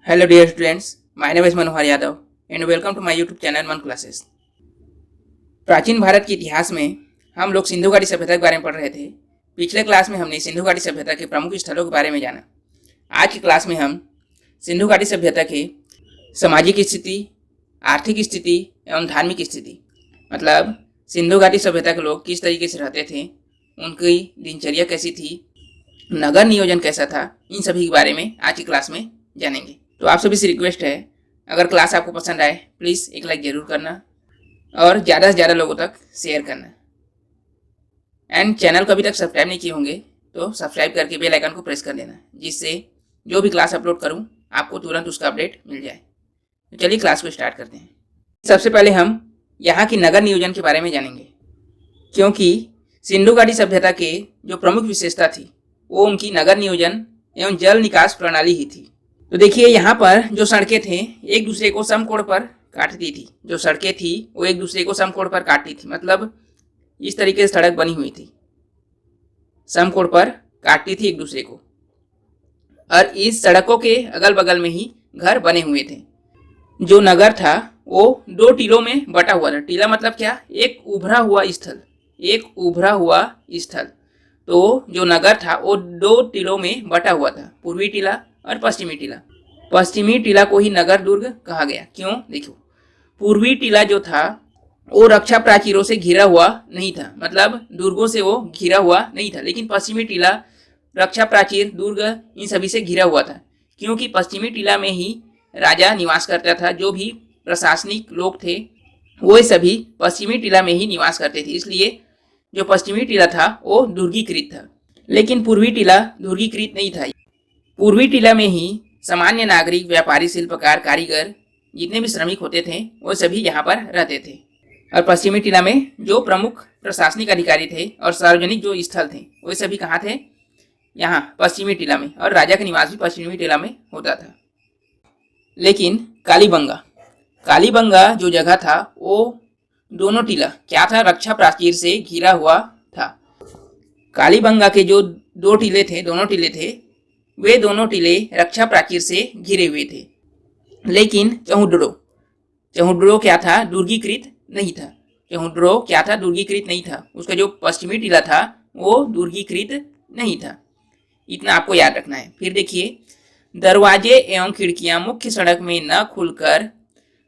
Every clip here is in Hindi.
Hello dear students, my name is Manohar Yadav and welcome to my YouTube channel मन क्लासेस। प्राचीन भारत के इतिहास में हम लोग सिंधु घाटी सभ्यता के बारे में पढ़ रहे थे। पिछले क्लास में हमने सिंधु घाटी सभ्यता के प्रमुख स्थलों के बारे में जाना। आज की क्लास में हम सिंधु घाटी सभ्यता के सामाजिक स्थिति, आर्थिक स्थिति एवं धार्मिक स्थिति, मतलब सिंधु घाटी सभ्यता के लोग किस तरीके से रहते थे, उनकी दिनचर्या कैसी थी, नगर नियोजन कैसा था, इन सभी के बारे में आज की क्लास में जानेंगे। तो आप सभी से रिक्वेस्ट है, अगर क्लास आपको पसंद आए प्लीज़ एक लाइक ज़रूर करना और ज़्यादा से ज़्यादा लोगों तक शेयर करना। एंड चैनल को अभी तक सब्सक्राइब नहीं किए होंगे तो सब्सक्राइब करके बेल आइकन को प्रेस कर देना, जिससे जो भी क्लास अपलोड करूं आपको तुरंत उसका अपडेट मिल जाए। तो चलिए क्लास को स्टार्ट करते हैं। सबसे पहले हम यहाँ की नगर नियोजन के बारे में जानेंगे, क्योंकि सिंधु घाटी सभ्यता के जो प्रमुख विशेषता थी वो उनकी नगर नियोजन एवं जल निकास प्रणाली ही थी। तो देखिए यहाँ पर जो सड़कें थे एक दूसरे को समकोण पर काटती थी। जो सड़कें थी वो एक दूसरे को समकोण पर काटती थी, मतलब इस तरीके से सड़क बनी हुई थी, समकोण पर काटती थी एक दूसरे को। और इस सड़कों के अगल बगल में ही घर बने हुए थे। जो नगर था वो दो टीलों में बटा हुआ था। टीला मतलब क्या? एक उभरा हुआ स्थल, एक उभरा हुआ स्थल। तो जो नगर था वो दो टीलों में बटा हुआ था, पूर्वी टीला और पश्चिमी टीला। पश्चिमी टीला को ही नगर दुर्ग कहा गया। क्यों? देखो, पूर्वी टीला जो था वो रक्षा प्राचीरों से घिरा हुआ नहीं था, मतलब दुर्गों से वो घिरा हुआ नहीं था। लेकिन पश्चिमी टीला रक्षा प्राचीर, दुर्ग इन सभी से घिरा हुआ था, क्योंकि पश्चिमी टीला में ही राजा निवास करता था। जो भी प्रशासनिक लोग थे वो सभी पश्चिमी टीला में ही निवास करते थे, इसलिए जो पश्चिमी टीला था वो दुर्गीकृत था। लेकिन पूर्वी टीला दुर्गीकृत नहीं था। पूर्वी टीला में ही सामान्य नागरिक, व्यापारी, शिल्पकार, कारीगर, जितने भी श्रमिक होते थे वो सभी यहाँ पर रहते थे। और पश्चिमी टीला में जो प्रमुख प्रशासनिक अधिकारी थे और सार्वजनिक जो स्थल थे वो सभी कहाँ थे? यहाँ पश्चिमी टीला में। और राजा का निवास भी पश्चिमी टीला में होता था। लेकिन कालीबंगा जो जगह था वो दोनों टीला क्या था? रक्षा प्राचीर से घिरा हुआ था। कालीबंगा के जो दो टीले थे, दोनों टीले थे, वे दोनों टीले रक्षा प्राचीर से घिरे हुए थे। लेकिन चहुड्रो क्या था? दुर्गीकृत नहीं था। चहुड्रो क्या था? दुर्गीकृत नहीं था। उसका जो पश्चिमी टीला था वो दुर्गीकृत नहीं था। इतना आपको याद रखना है। फिर देखिए, दरवाजे एवं खिड़कियां मुख्य सड़क में न खुलकर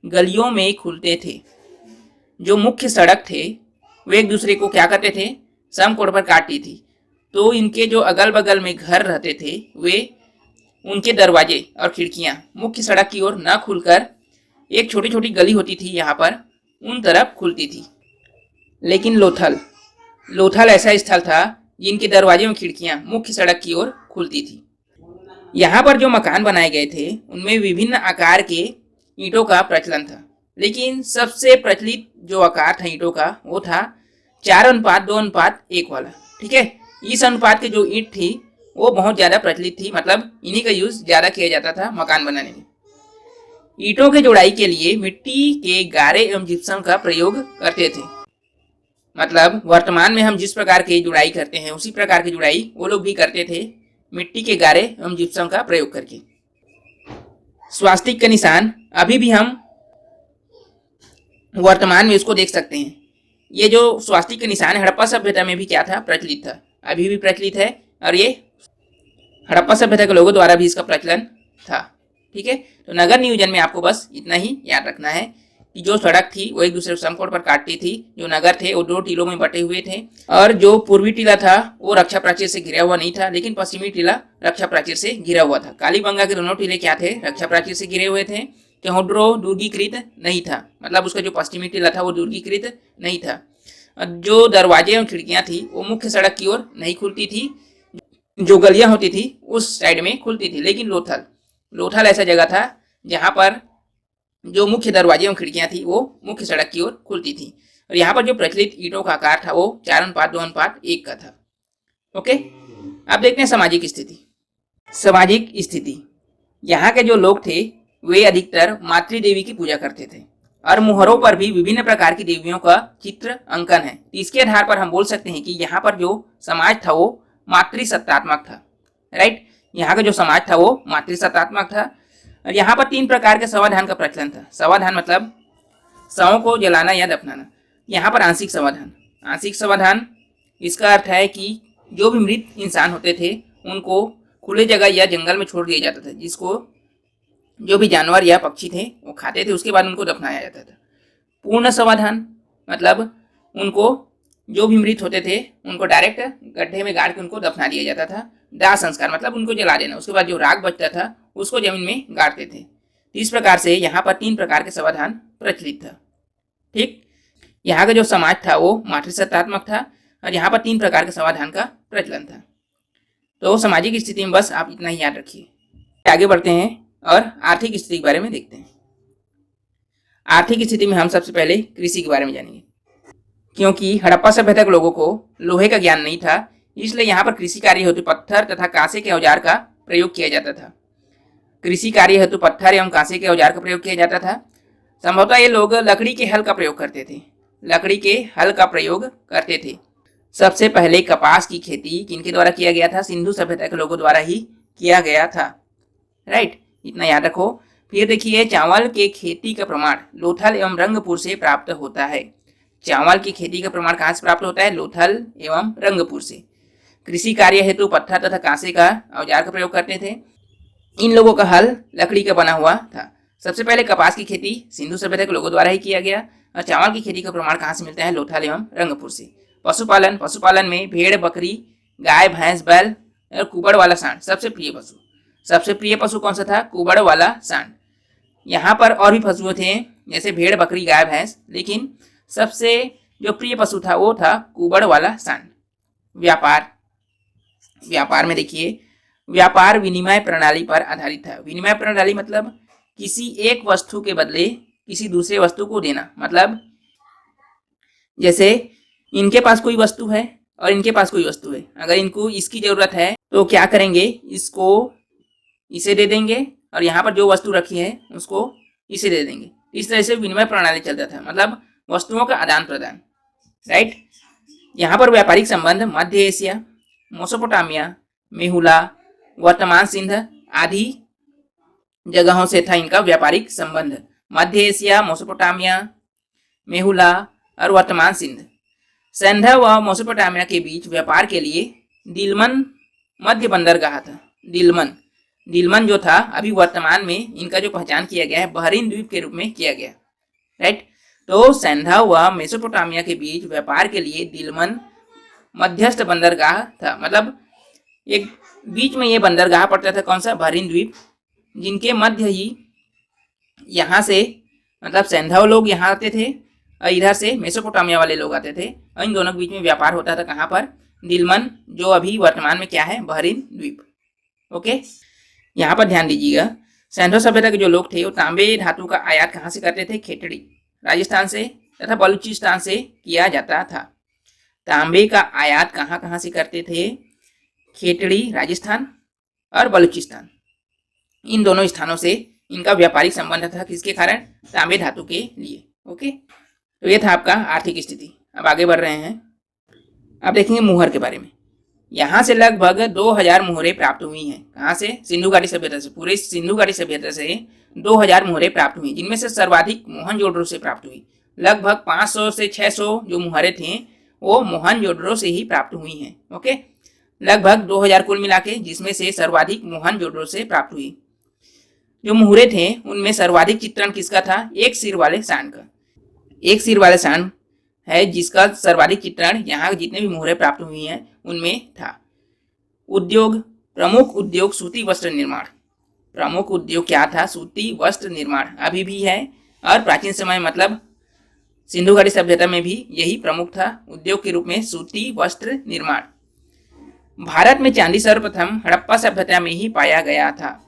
गलियों में खुलते थे। जो मुख्य सड़क थे वे एक दूसरे को क्या करते थे? समकोण पर काटती थी। तो इनके जो अगल बगल में घर रहते थे वे उनके दरवाजे और खिड़कियां मुख्य सड़क की ओर न खुलकर एक छोटी छोटी गली होती थी यहाँ पर, उन तरफ खुलती थी। लेकिन लोथल ऐसा स्थल था जिनके दरवाजे और खिड़कियां मुख्य सड़क की ओर खुलती थी। यहाँ पर जो मकान बनाए गए थे उनमें विभिन्न आकार के ईंटों का प्रचलन था। लेकिन सबसे प्रचलित जो आकार था ईंटों का वो था 4:2:1 वाला। ठीक है, इस अनुपात के जो ईंट थी वो बहुत ज़्यादा प्रचलित थी, मतलब इन्हीं का यूज ज़्यादा किया जाता था मकान बनाने में। ईंटों के जोड़ाई के लिए मिट्टी के गारे एवं जिप्सम का प्रयोग करते थे। मतलब वर्तमान में हम जिस प्रकार की जुड़ाई करते हैं उसी प्रकार की जुड़ाई वो लोग भी करते थे, मिट्टी के गारे एवं जिप्सम का प्रयोग करके। स्वास्तिक का निशान अभी भी हम वर्तमान में इसको देख सकते हैं। ये जो स्वास्तिक का निशान है हड़प्पा सभ्यता में भी क्या था? प्रचलित था, अभी भी प्रचलित है। और ये हड़प्पा सभ्यता के लोगों द्वारा भी इसका प्रचलन था। ठीक है, तो नगर नियोजन में आपको बस इतना ही याद रखना है कि जो सड़क थी वो एक दूसरे को समकोण पर काटती थी। जो नगर थे वो दो टीलों में बटे हुए थे। और जो पूर्वी टीला था वो रक्षा प्राचीर से घिरा हुआ नहीं था, लेकिन पश्चिमी टीला रक्षा प्राचीर से घिरा हुआ था। कालीबंगा के दोनों टीले क्या थे? रक्षा प्राचीर से घिरे हुए थे। चहुड्रो दुर्गीकृत नहीं था, मतलब उसका जो पश्चिमी टीला था वो दुर्गीकृत नहीं था। जो दरवाजे और खिड़कियां थी वो मुख्य सड़क की ओर नहीं खुलती थी, जो गलियां होती थी उस साइड में खुलती थी। लेकिन लोथल ऐसा जगह था जहां पर जो मुख्य दरवाजे और खिड़कियां थी वो मुख्य सड़क की ओर खुलती थी। और यहाँ पर जो प्रचलित ईंटों का आकार था वो 4:2:1 का था। ओके, अब देखते हैं सामाजिक स्थिति। यहाँ के जो लोग थे वे अधिकतर मातृदेवी की पूजा करते थे और मुहरों पर भी विभिन्न प्रकार की देवियों का चित्र अंकन है। इसके आधार पर हम बोल सकते हैं कि यहाँ पर जो समाज था वो मातृसत्तात्मक था। राइट, यहाँ का जो समाज था वो मातृसत्तात्मक था। और यहाँ पर 3 प्रकार के समाधान का प्रचलन था। समाधान मतलब शवों को जलाना या दफनाना। यहाँ पर आंशिक समाधान। आंशिक समाधान इसका अर्थ है कि जो भी मृत इंसान होते थे उनको खुले जगह या जंगल में छोड़ दिया जाता था, जिसको जो भी जानवर या पक्षी थे वो खाते थे, उसके बाद उनको दफनाया जाता था। पूर्ण समाधान मतलब उनको जो भी मृत होते थे उनको डायरेक्ट गड्ढे में गाड़ के उनको दफना दिया जाता था। दाह संस्कार मतलब उनको जला देना, उसके बाद जो राख बचता था उसको जमीन में गाड़ते थे। इस प्रकार से यहाँ पर 3 प्रकार के समाधान प्रचलित था। ठीक, यहाँ का जो समाज था वो मातृसत्तात्मक था और यहाँ पर 3 प्रकार के समाधान का प्रचलन था। तो सामाजिक स्थिति में बस आप इतना ही याद रखिए। आगे बढ़ते हैं और आर्थिक स्थिति के बारे में देखते हैं। आर्थिक स्थिति में हम सबसे पहले कृषि के बारे में जानेंगे। क्योंकि हड़प्पा सभ्यता के लोगों को लोहे का ज्ञान नहीं था, इसलिए यहाँ पर कृषि कार्य हेतु पत्थर तथा कांसे के औजार का प्रयोग किया जाता था। कृषि कार्य हेतु पत्थर एवं कांसे के औजार का प्रयोग किया जाता था। संभवतः ये लोग लकड़ी के हल का प्रयोग करते थे। लकड़ी के हल का प्रयोग करते थे। सबसे पहले कपास की खेती किनके द्वारा किया गया था? सिंधु सभ्यता के लोगों द्वारा ही किया गया था। राइट, इतना याद रखो। फिर देखिए, चावल के खेती का प्रमाण लोथल एवं रंगपुर से प्राप्त होता है। चावल की खेती का प्रमाण कहाँ से प्राप्त होता है? लोथल एवं रंगपुर से। कृषि कार्य हेतु पत्थर तथा कांसे का औजार का प्रयोग करते थे। इन लोगों का हल लकड़ी का बना हुआ था। सबसे पहले कपास की खेती सिंधु सभ्यता के लोगों द्वारा ही किया गया और चावल की खेती का प्रमाण कहाँ से मिलता है? लोथल एवं रंगपुर से। पशुपालन, पशुपालन में भेड़, बकरी, गाय, भैंस, बैल और कुबड़ वाला सांड सबसे प्रिय पशु। सबसे प्रिय पशु कौन सा था? कुबड़ वाला सांड। यहाँ पर और भी पशु थे जैसे भेड़, बकरी, गाय, भैंस, लेकिन सबसे जो प्रिय पशु था वो था कुबड़ वाला सांड। व्यापार, व्यापार में देखिए, व्यापार विनिमय प्रणाली पर आधारित था। विनिमय प्रणाली मतलब किसी एक वस्तु के बदले किसी दूसरे वस्तु को देना। मतलब जैसे इनके पास कोई वस्तु है और इनके पास कोई वस्तु है, अगर इनको इसकी जरूरत है तो क्या करेंगे? इसको इसे दे देंगे और यहाँ पर जो वस्तु रखी है उसको इसे दे देंगे। इस तरह से विनिमय प्रणाली चलता था, मतलब वस्तुओं का आदान प्रदान। राइट, यहाँ पर व्यापारिक संबंध मध्य एशिया, मेसोपोटामिया, मेहुला, वर्तमान सिंध आदि जगहों से था। इनका व्यापारिक संबंध मध्य एशिया, मेसोपोटामिया, मेहुला और वर्तमान सिंध। सिंध व मेसोपोटामिया के बीच व्यापार के लिए दिलमन मध्य बंदरगाह था। दिलमन, दिलमन जो था अभी वर्तमान में इनका जो पहचान किया गया है बहरीन द्वीप के रूप में किया गया। राइट, तो सिंध व मेसोपोटामिया के बीच व्यापार के लिए दिलमन मध्यस्थ बंदरगाह था। मतलब एक बीच में ये बंदरगाह पड़ता था। कौन सा? बहरीन द्वीप, जिनके मध्य ही यहाँ से मतलब सिंधव लोग यहाँ आते थे और इधर से मेसोपोटामिया वाले लोग आते थे और इन दोनों के बीच में व्यापार होता था। कहाँ पर? दिलमन, जो अभी वर्तमान में क्या है? बहरीन द्वीप। ओके, यहाँ पर ध्यान दीजिएगा। सिंधु सभ्यता के जो लोग थे वो तांबे धातु का आयात कहाँ से करते थे? खेतड़ी, राजस्थान से तथा बलूचिस्तान से किया जाता था। तांबे का आयात कहाँ कहाँ से करते थे? खेतड़ी, राजस्थान और बलूचिस्तान, इन दोनों स्थानों से इनका व्यापारिक संबंध था। किसके कारण? तांबे धातु के लिए। ओके, तो ये था आपका आर्थिक स्थिति। अब आगे बढ़ रहे हैं। अब देखेंगे मुहर के बारे में। यहाँ से लगभग 2000 मुहरें प्राप्त हुई हैं। कहाँ से? सिंधु घाटी सभ्यता से। पूरे सिंधु घाटी सभ्यता से 2000 मुहरें प्राप्त हुई, जिनमें से सर्वाधिक मोहनजोदड़ो से प्राप्त हुई। लगभग 500 से 600 जो मुहरें थी वो मोहनजोदड़ो से ही प्राप्त हुई हैं। ओके, लगभग 2000 कुल मिला के, जिसमें से सर्वाधिक मोहनजोदड़ो से प्राप्त हुई। जो मुहरें थे उनमें सर्वाधिक चित्रण किसका था? एक सिर वाले सांड का। एक सिर वाले सांड है जिसका सर्वाधिक चित्रण यहाँ जितने भी मुहरें प्राप्त हुई हैं उनमें था। उद्योग, प्रमुख उद्योग सूती वस्त्र निर्माण। प्रमुख उद्योग क्या था? सूती वस्त्र निर्माण। अभी भी है और प्राचीन समय मतलब सिंधु घाटी सभ्यता में भी यही प्रमुख था, उद्योग के रूप में सूती वस्त्र निर्माण। भारत में चांदी सर्वप्रथम हड़प्पा सभ्यता में ही पाया गया था।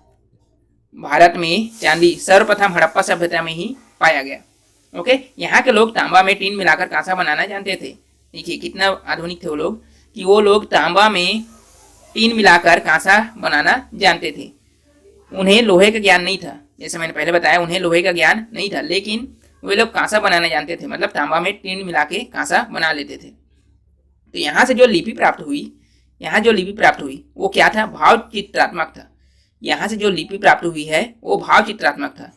भारत में चांदी सर्वप्रथम हड़प्पा सभ्यता में ही पाया गया। ओके, यहाँ के लोग तांबा में टीन मिलाकर कांसा बनाना जानते थे। देखिए कितना आधुनिक थे वो लोग कि वो लोग तांबा में टीन मिलाकर कांसा बनाना जानते थे। उन्हें लोहे का ज्ञान नहीं था, जैसे मैंने पहले बताया उन्हें लोहे का ज्ञान नहीं था, लेकिन वे लोग कांसा बनाना जानते थे, मतलब तांबा में टीन मिला के कांसा बना लेते थे। तो यहाँ से जो लिपि प्राप्त हुई, यहाँ जो लिपि प्राप्त हुई वो क्या था? भाव चित्रात्मक था। यहाँ से जो लिपि प्राप्त हुई है वो भाव चित्रात्मक था।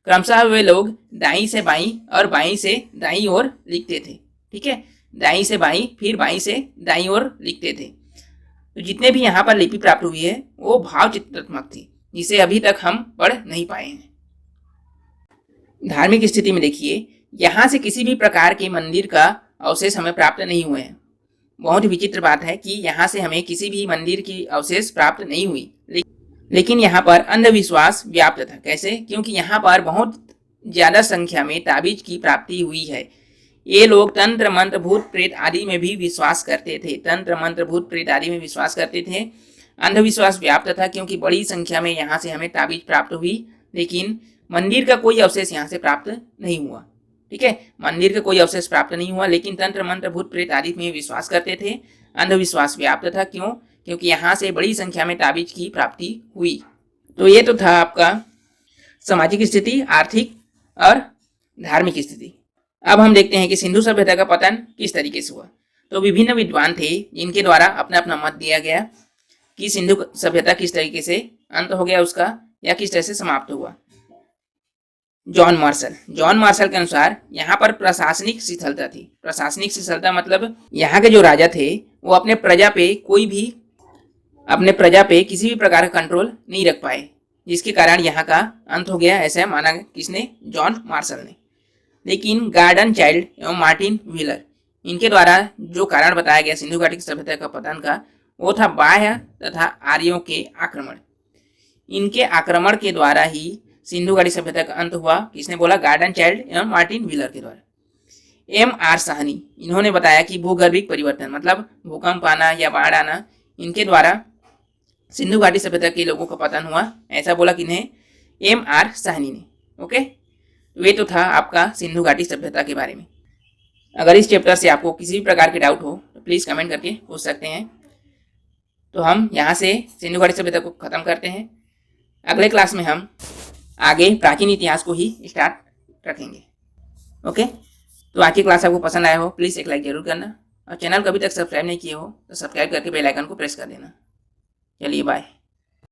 क्रमशः वे लोग दाईं से बाईं और बाईं से दाईं ओर लिखते थे। ठीक है, दाईं से बाईं फिर बाईं से दाईं ओर लिखते थे। तो जितने भी यहाँ पर लिपि प्राप्त हुई है वो भाव चित्रात्मक थी, जिसे अभी तक हम पढ़ नहीं पाए हैं। धार्मिक स्थिति में देखिए, यहाँ से किसी भी प्रकार के मंदिर का अवशेष हमें प्राप्त नहीं हुए हैं। बहुत विचित्र बात है कि यहाँ से हमें किसी भी मंदिर की अवशेष प्राप्त नहीं हुई, लेकिन यहाँ पर अंधविश्वास व्याप्त था। कैसे? क्योंकि यहाँ पर बहुत ज्यादा संख्या में ताबीज की प्राप्ति हुई है। ये लोग तंत्र मंत्र भूत प्रेत आदि में भी विश्वास करते थे। तंत्र मंत्र भूत प्रेत आदि में विश्वास करते थे। अंधविश्वास व्याप्त था क्योंकि बड़ी संख्या में यहाँ से हमें ताबीज प्राप्त हुई, लेकिन मंदिर का कोई अवशेष यहाँ से प्राप्त नहीं हुआ। ठीक है, मंदिर का कोई अवशेष प्राप्त नहीं हुआ, लेकिन तंत्र मंत्र भूत प्रेत आदि में विश्वास करते थे। अंधविश्वास व्याप्त था। क्यों? क्योंकि यहाँ से बड़ी संख्या में ताबीज की प्राप्ति हुई। तो ये तो था आपका सामाजिक स्थिति, आर्थिक और धार्मिक स्थिति। अब हम देखते हैं कि सिंधु सभ्यता का पतन किस तरीके से हुआ। तो विभिन्न विद्वान थे जिनके द्वारा अपना अपना मत दिया गया कि सिंधु सभ्यता किस तरीके से अंत हो गया उसका, या किस तरह से समाप्त हुआ। जॉन मार्शल के अनुसार यहाँ पर प्रशासनिक शिथिलता थी। प्रशासनिक शिथिलता मतलब यहाँ के जो राजा थे वो अपने प्रजा पे किसी भी प्रकार का कंट्रोल नहीं रख पाए, जिसके कारण यहाँ का अंत हो गया, ऐसा माना किसने? जॉन मार्शल ने। लेकिन गार्डन चाइल्ड एवं मार्टिन व्हीलर, इनके द्वारा जो कारण बताया गया सिंधु घाटी की सभ्यता का पतन का, वो था बाह्य तथा आर्यों के आक्रमण। इनके आक्रमण के द्वारा ही सिंधु घाटी सभ्यता का अंत हुआ। किसने बोला? गार्डन चाइल्ड एवं मार्टिन व्हीलर के द्वारा। M.R. साहनी, इन्होंने बताया कि भूगर्भिक परिवर्तन मतलब भूकंप आना या बाढ़ आना, इनके द्वारा सिंधु घाटी सभ्यता के लोगों का पतन हुआ, ऐसा बोला किन्हें? M.R. साहनी ने। ओके, वे तो था आपका सिंधु घाटी सभ्यता के बारे में। अगर इस चैप्टर से आपको किसी भी प्रकार के डाउट हो तो प्लीज़ कमेंट करके पूछ सकते हैं। तो हम यहाँ से सिंधु घाटी सभ्यता को ख़त्म करते हैं। अगले क्लास में हम आगे प्राचीन इतिहास को ही स्टार्ट रखेंगे। ओके, तो आज की क्लास आपको पसंद आया हो प्लीज़ एक लाइक जरूर करना, और चैनल को अभी तक सब्सक्राइब नहीं किए हो तो सब्सक्राइब करके बेल आइकन को प्रेस कर देना। चलिए बाय।